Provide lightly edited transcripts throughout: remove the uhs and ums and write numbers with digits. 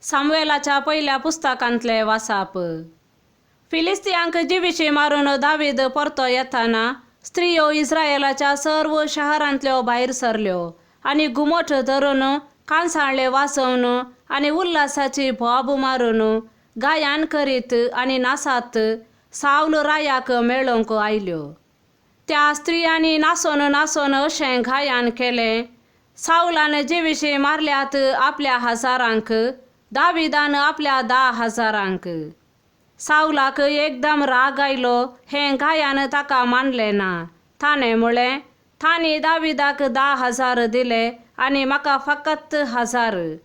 सामुएलाच्या पहिल्या पुस्तकांतले वाचाप. फिलिस्तियांक जिविशी मारून दावीद परतो येताना स्त्रियो इस्रायेलाच्या सर्व शहरांतल्यो भायर सरल्यो आणि घुमट धरून कांसाळले वाजवून आणि उल्हासाची भोब मारून गायन करीत आणि नासात साऊल रायाक मेळोवंक आयल्यो. त्या स्त्रियांनी नासोन नासोन अशें गायन केलें, साऊलान जिविशी मारल्यात आपल्या हजारांक, दाविदान आपल्या 10,000 साऊलाक एकदम राग आयलो. हें गायन ताका मानलें ना. ताणें म्हळें, तांणी दाविदाक 10,000 दिले आनी म्हाका फकत 1000.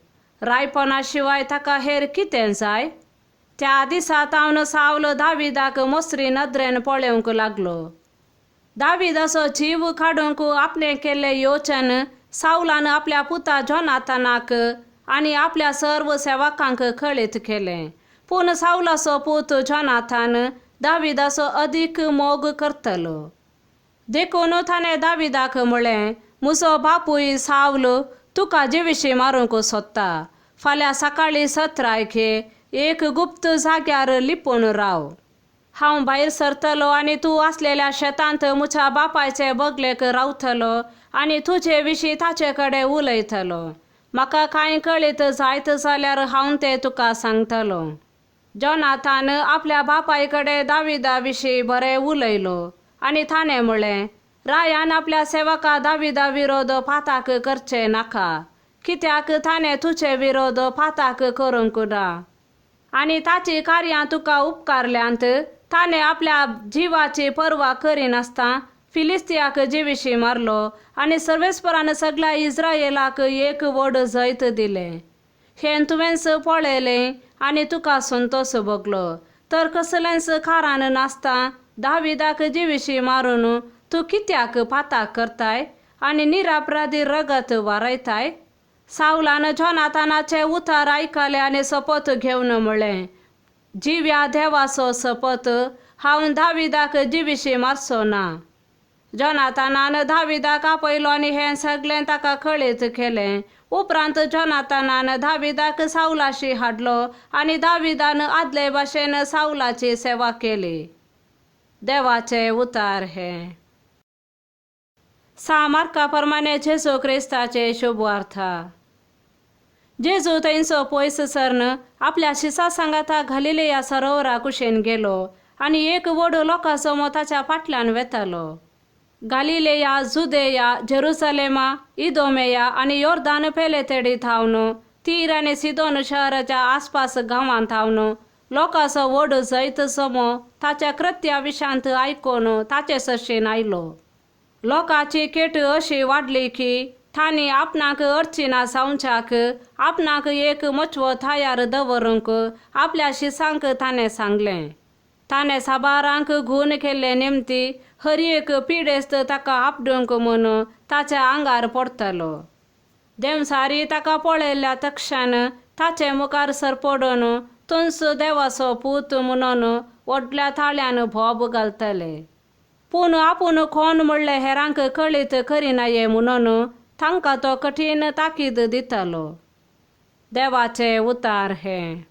रायपणा शिवाय ताका हेर कितें जाय? त्या दिसा तावन साऊल दाविदाक मोसरी नदरेन पळोवंक लागलो. दाविदाचो जीव काडूंक आपणें केल्लें योचन साऊलान आपल्या पुता जोनातानाक आनी आपल्या सर्व सेवकांक कळीत केलें. पूण साऊलाचो पूत जोनातान दाविदाचो अदीक मोग करतलो. देखून ताणें दाविदाक म्हळें, म्हजो बापूय साऊल तुका जिविशी मारूंक सोदता. फाल्यां सकाळीं सत्रायक एक गुप्त जाग्यार लिपून राव. हांव भायर सरतलो आनी तूं आसलेल्या शेतांत म्हज्या बापायचे बगलेक रावतलो आनी तुजे विशीं ताचे कडेन उलयतलो. म्हाका कांय कळीत जायत जाल्यार हांव तें तुका सांगतलो. जोनातान आपल्या बापाय कडेन दाविदा विशीं बरें उलयलो आनी ताणें म्हळें, रायान आपल्या सेवका दाविदा विरोध पाताक करचें नाका, कित्याक ताणें तुजे विरोध पाताक करूंक ना. आनी ताची कार्यां तुका उपकारल्यांत ताणें आपल्या जिवाची पर्वा करिनासता फिलिस्तियाक जिविशी मारलो आनी सर्वेस्परान सगळ्या इस्रायेलाक एक व्हड जैत दिलें. हें तुवेंच पळयलें आनी तुका संतोष भोगलो. तर कसलेंच कारण नासता दाविदाक जिविशी मारून तूं कित्याक पाताक करताय आनी निरापराधी रगत वारयताय? साऊलान जोनातानाचे उतर आयकले आनी शपथ घेवन म्हळें, जिव्या देवाचो शपथ, हांव दाविदाक जिविशी मारचो ना. जोनातानान दाविदाक आपयलो आनी हें सगळें ताका कळीत केलें. उपरांत जोनातानान दाविदाक साऊलाशी हाडलो आनी दाविदान आदले भाशेन साऊलाची सेवा केली. देवाचे उतार हें. मार्का प्रमाणे जेजू क्रिस्ताचे शुभवार्ता. जेजू थंयचो पयस सरन आपल्या शिसा सांगाता गलिलेया सरोवरा कुशीन गेलो आनी एक व्हड लोकांसमूह ताच्या फाटल्यान वेतालो. गलिलेया, जुदेया, जेरुसलेमा, इदोमेया आनी योर्दान पेलेतेडी थावन तीर आनी सिदोन शहराच्या आसपास गांवांत थावन लोकांचो व्हड जैत समूह ताच्या कृत्या विशांत आयकून ताचे सरशीन आयलो. लोकांची केट अशी वाडली की तांणी आपणाक अडचिना जावच्याक आपणाक एक मचवो तयार दवरूंक आपल्या शिसांक ताणें सांगलें. ताणें साबारांक घून केल्ले निमती हर एक पिडेस्त ताका आपडूंक म्हूण ताच्या आंगार पडटलो. देवसारी ताका पळयल्ल्या तक्षण ताचे मुखार सरपडून तुंस देवाचो पूत म्हणून व्हडल्या ताळ्यान भोब घालतले. पूण आपूण कोण म्हणलें हेरांक कळीत करिनाये म्हणून तांकां तो कठीण ताकीद दितलो. देवाचे उतार हें.